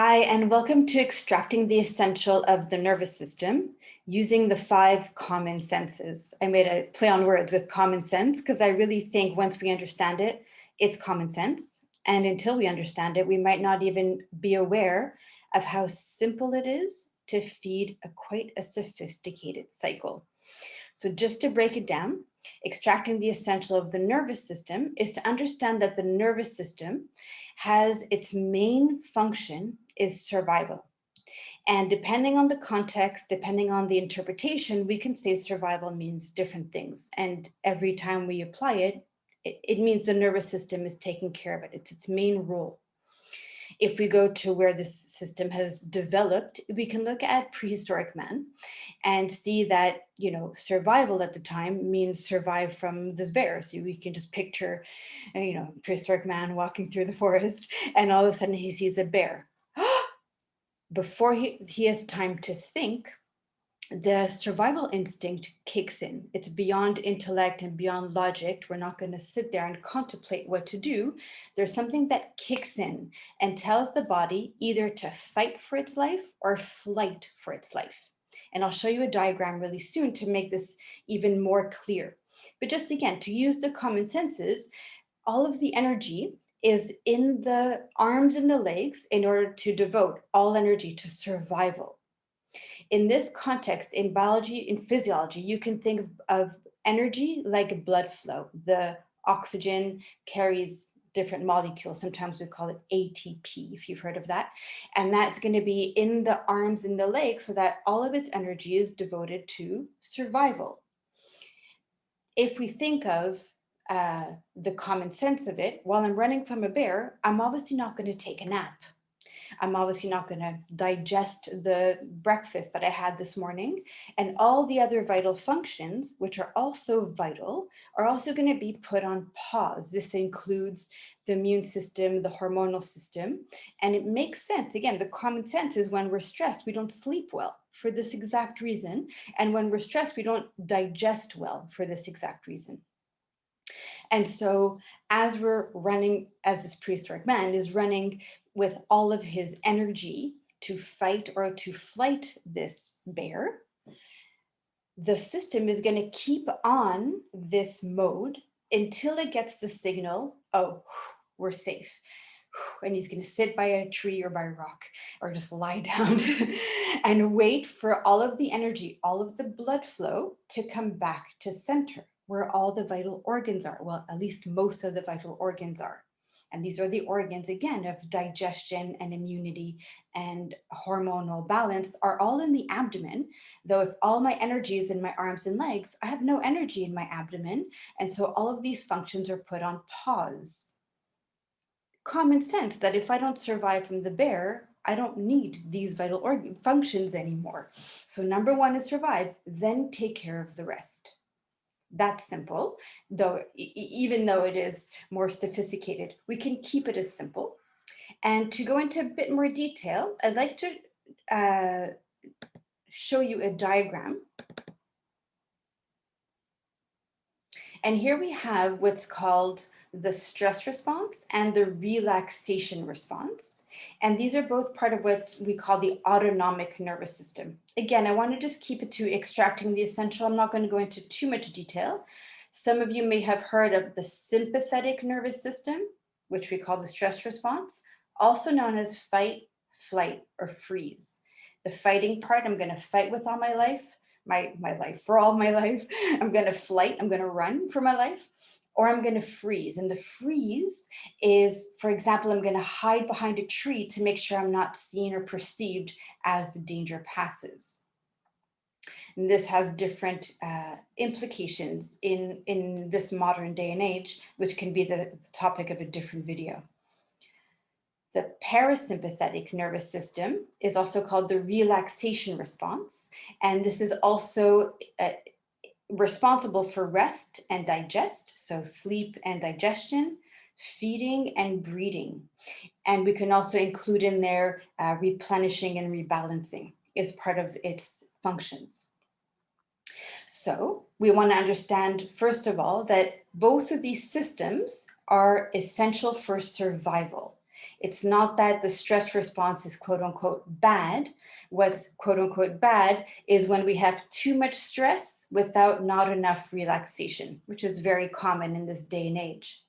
Hi, and welcome to Extracting the Essential of the Nervous System using the 5 common senses. I made a play on words with common sense because I really think once we understand it, it's common sense. And until we understand it, we might not even be aware of how simple it is to feed quite a sophisticated cycle. So, just to break it down, extracting the essential of the nervous system is to understand that the nervous system has its main function is survival. And depending on the context, depending on the interpretation, we can say survival means different things. And every time we apply it, it means the nervous system is taking care of it. It's its main role. If we go to where this system has developed, we can look at prehistoric man and see that, survival at the time means survive from this bear. So we can just picture, prehistoric man walking through the forest and all of a sudden he sees a bear. Before he has time to think, the survival instinct kicks in. It's beyond intellect and beyond logic. We're not going to sit there and contemplate what to do. There's something that kicks in and tells the body either to fight for its life or flight for its life. And I'll show you a diagram really soon to make this even more clear. But just again, to use the common senses, all of the energy is in the arms and the legs in order to devote all energy to survival. In this context, in biology, in physiology, you can think of energy like blood flow. The oxygen carries different molecules. Sometimes we call it ATP, if you've heard of that. And that's going to be in the arms and the legs so that all of its energy is devoted to survival. If we think of the common sense of it, while I'm running from a bear, I'm obviously not going to take a nap. I'm obviously not going to digest the breakfast that I had this morning. And all the other vital functions, which are also vital, are also going to be put on pause. This includes the immune system, the hormonal system. And it makes sense. Again, the common sense is when we're stressed, we don't sleep well for this exact reason. And when we're stressed, we don't digest well for this exact reason. And so, as we're running, as this prehistoric man is running with all of his energy to fight or to flight this bear, the system is going to keep on this mode until it gets the signal, oh, we're safe. And he's going to sit by a tree or by a rock or just lie down and wait for all of the energy, all of the blood flow to come back to center where all the vital organs are. Well, at least most of the vital organs are. And these are the organs, again, of digestion and immunity and hormonal balance are all in the abdomen. Though if all my energy is in my arms and legs, I have no energy in my abdomen. And so all of these functions are put on pause. Common sense that if I don't survive from the bear, I don't need these vital organ functions anymore. So number one is survive, then take care of the rest. That's simple, though, even though it is more sophisticated, we can keep it as simple. And to go into a bit more detail, I'd like to show you a diagram. And here we have what's called the stress response and the relaxation response. And these are both part of what we call the autonomic nervous system. Again, I want to just keep it to extracting the essential. I'm not going to go into too much detail. Some of you may have heard of the sympathetic nervous system, which we call the stress response, also known as fight, flight, or freeze. The fighting part, I'm going to fight with all my life. My life for all my life. I'm going to flight, I'm going to run for my life, or I'm going to freeze. And the freeze is, for example, I'm going to hide behind a tree to make sure I'm not seen or perceived as the danger passes. And this has different implications in this modern day and age, which can be the topic of a different video. The parasympathetic nervous system is also called the relaxation response. And this is also responsible for rest and digest, so sleep and digestion, feeding and breeding. And we can also include in there replenishing and rebalancing as part of its functions. So we want to understand, first of all, that both of these systems are essential for survival. It's not that the stress response is quote unquote bad. What's quote unquote bad is when we have too much stress without not enough relaxation, which is very common in this day and age.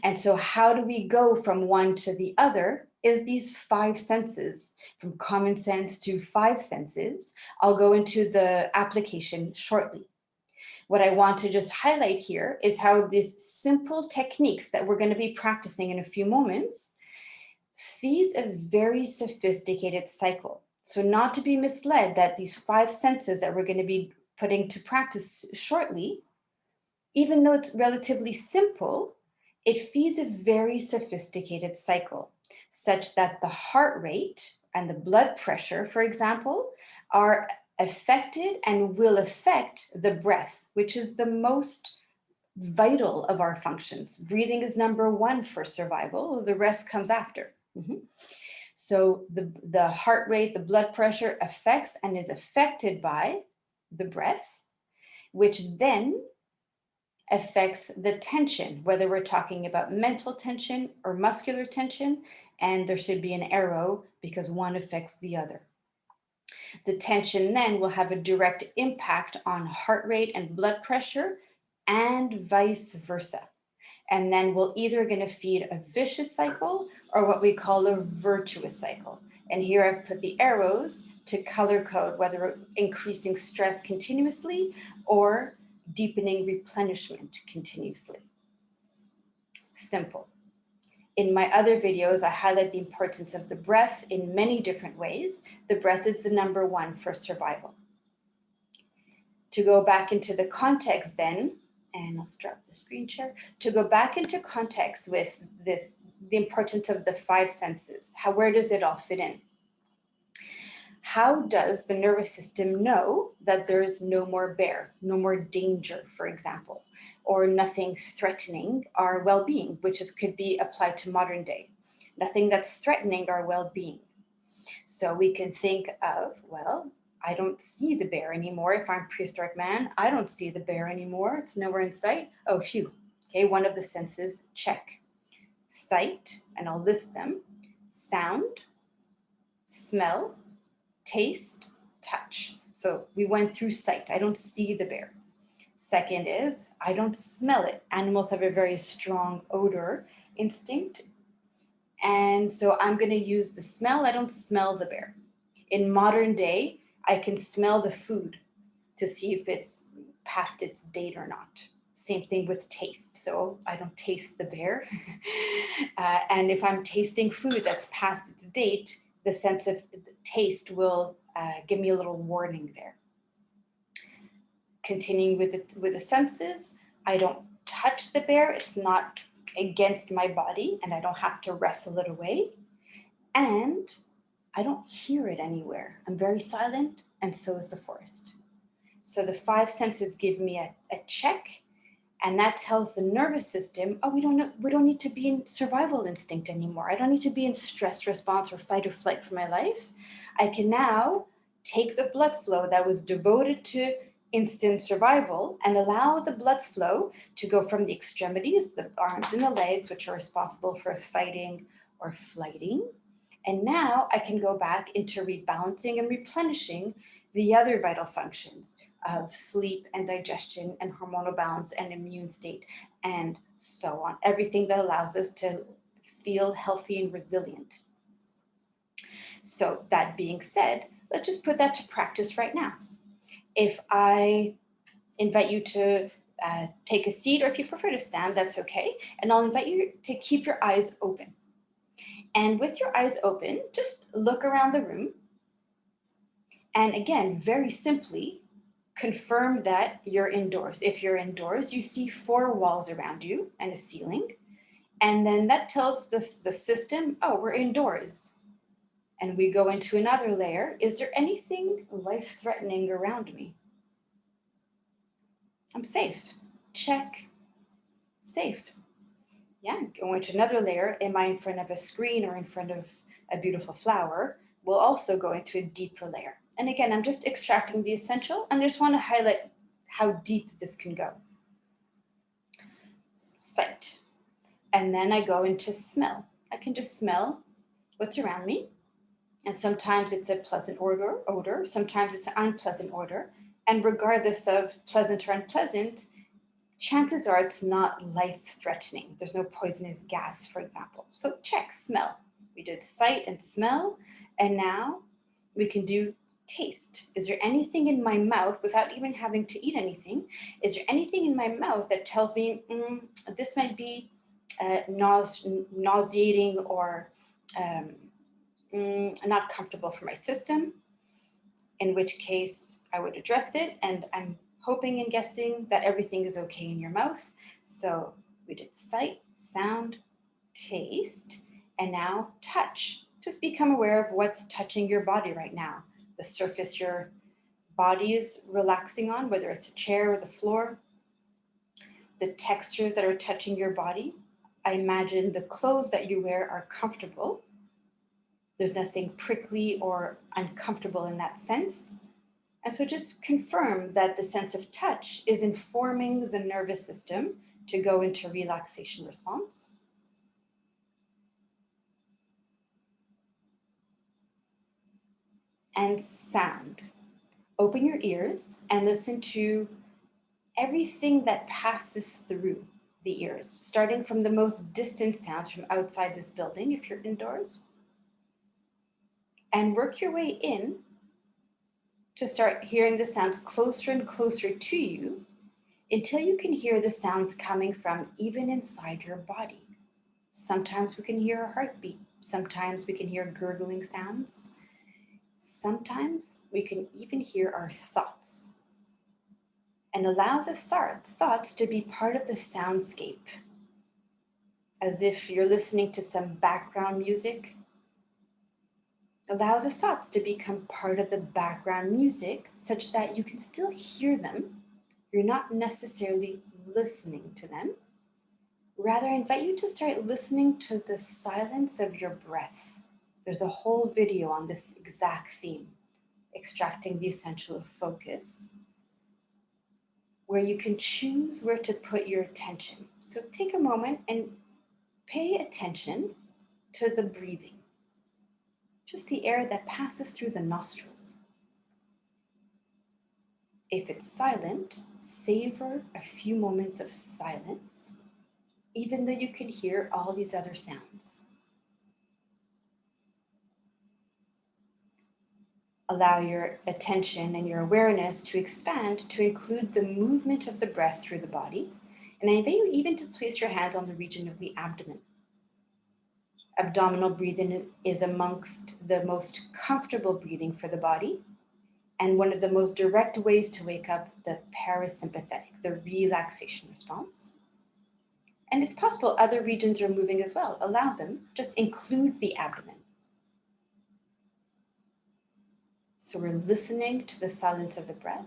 And so how do we go from one to the other is these five senses, from common sense to five senses. I'll go into the application shortly. What I want to just highlight here is how these simple techniques that we're going to be practicing in a few moments feeds a very sophisticated cycle. So not to be misled that these five senses that we're going to be putting to practice shortly, even though it's relatively simple, it feeds a very sophisticated cycle, such that the heart rate and the blood pressure, for example, are affected and will affect the breath, which is the most vital of our functions. Breathing is number one for survival, the rest comes after. So the heart rate, the blood pressure affects and is affected by the breath, which then affects the tension, whether we're talking about mental tension or muscular tension, and there should be an arrow because one affects the other. The tension then will have a direct impact on heart rate and blood pressure and vice versa. And then we're either going to feed a vicious cycle or what we call a virtuous cycle. And here I've put the arrows to color code whether increasing stress continuously or deepening replenishment continuously. Simple. In my other videos, I highlight the importance of the breath in many different ways. The breath is the number one for survival. To go back into the context then, and I'll drop the screen share, to go back into context with this, the importance of the five senses. Where does it all fit in? How does the nervous system know that there's no more bear, no more danger, for example, or nothing threatening our well-being, which could be applied to modern day, nothing that's threatening our well-being. So we can think of, well, I don't see the bear anymore. If I'm prehistoric man, I don't see the bear anymore. It's nowhere in sight. Oh, phew. Okay, one of the senses, check. Sight, and I'll list them. Sound, smell, taste, touch. So we went through sight. I don't see the bear. Second is, I don't smell it. Animals have a very strong odor instinct. And so I'm going to use the smell. I don't smell the bear. In modern day, I can smell the food to see if it's past its date or not. Same thing with taste. So I don't taste the bear. And if I'm tasting food that's past its date, the sense of taste will give me a little warning there. Continuing with the senses, I don't touch the bear. It's not against my body and I don't have to wrestle it away. And I don't hear it anywhere. I'm very silent, and so is the forest. So the five senses give me a check, and that tells the nervous system, oh, we don't need to be in survival instinct anymore. I don't need to be in stress response or fight or flight for my life. I can now take the blood flow that was devoted to instant survival and allow the blood flow to go from the extremities, the arms and the legs, which are responsible for fighting or flighting. And now I can go back into rebalancing and replenishing the other vital functions of sleep and digestion and hormonal balance and immune state and so on. Everything that allows us to feel healthy and resilient. So that being said, let's just put that to practice right now. If I invite you to take a seat, or if you prefer to stand, that's okay. And I'll invite you to keep your eyes open. And with your eyes open, just look around the room. And again, very simply, confirm that you're indoors. If you're indoors, you see four walls around you and a ceiling. And then that tells the system, oh, we're indoors. And we go into another layer. Is there anything life-threatening around me? I'm safe. Check. Safe. Yeah, go into another layer. Am I in front of a screen or in front of a beautiful flower? We'll also go into a deeper layer. And again, I'm just extracting the essential, and I just want to highlight how deep this can go. Sight. And then I go into smell. I can just smell what's around me. And sometimes it's a pleasant odor, sometimes it's an unpleasant odor. And regardless of pleasant or unpleasant, chances are it's not life-threatening. There's no poisonous gas, for example. So check, smell. We did sight and smell, and now we can do taste. Is there anything in my mouth without even having to eat anything? Is there anything in my mouth that tells me this might be nauseating or not comfortable for my system? In which case I would address it, and I'm hoping and guessing that everything is okay in your mouth. So we did sight, sound, taste, and now touch. Just become aware of what's touching your body right now. The surface your body is relaxing on, whether it's a chair or the floor, the textures that are touching your body. I imagine the clothes that you wear are comfortable. There's nothing prickly or uncomfortable in that sense. And so just confirm that the sense of touch is informing the nervous system to go into relaxation response. And sound. Open your ears and listen to everything that passes through the ears, starting from the most distant sounds from outside this building, if you're indoors, and work your way in to start hearing the sounds closer and closer to you until you can hear the sounds coming from even inside your body. Sometimes we can hear a heartbeat. Sometimes we can hear gurgling sounds. Sometimes we can even hear our thoughts. And allow the thoughts to be part of the soundscape, as if you're listening to some background music. Allow the thoughts to become part of the background music such that you can still hear them. You're not necessarily listening to them. Rather, I invite you to start listening to the silence of your breath. There's a whole video on this exact theme, extracting the essential of focus, where you can choose where to put your attention. So take a moment and pay attention to the breathing, just the air that passes through the nostrils. If it's silent, savor a few moments of silence, even though you can hear all these other sounds. Allow your attention and your awareness to expand to include the movement of the breath through the body. And I invite you even to place your hands on the region of the abdomen. Abdominal breathing is amongst the most comfortable breathing for the body, and one of the most direct ways to wake up the parasympathetic, the relaxation response. And it's possible other regions are moving as well. Allow them, just include the abdomen. So we're listening to the silence of the breath.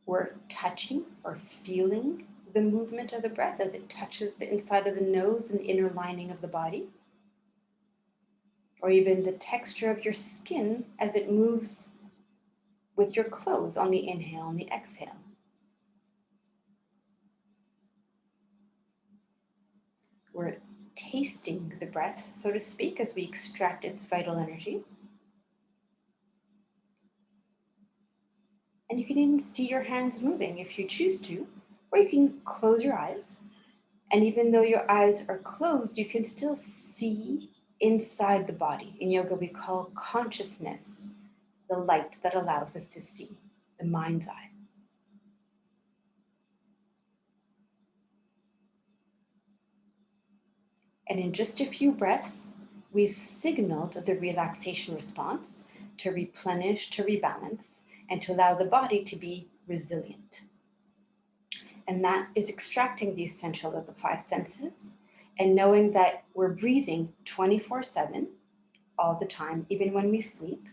We're touching or feeling the movement of the breath as it touches the inside of the nose and the inner lining of the body. Or even the texture of your skin as it moves with your clothes on the inhale and the exhale. We're tasting the breath, so to speak, as we extract its vital energy. And you can even see your hands moving if you choose to, or you can close your eyes. And even though your eyes are closed, you can still see inside the body. In yoga, we call consciousness the light that allows us to see, the mind's eye. And in just a few breaths, we've signaled the relaxation response to replenish, to rebalance, and to allow the body to be resilient. And that is extracting the essential of the five senses and knowing that we're breathing 24/7 all the time, even when we sleep.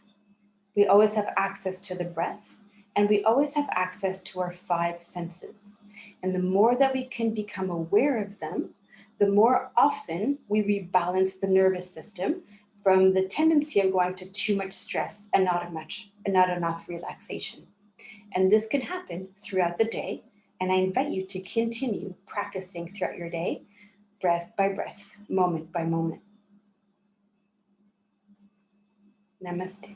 We always have access to the breath, and we always have access to our five senses. And the more that we can become aware of them, the more often we rebalance the nervous system from the tendency of going to too much stress and not enough relaxation. And this can happen throughout the day. And I invite you to continue practicing throughout your day, breath by breath, moment by moment. Namaste.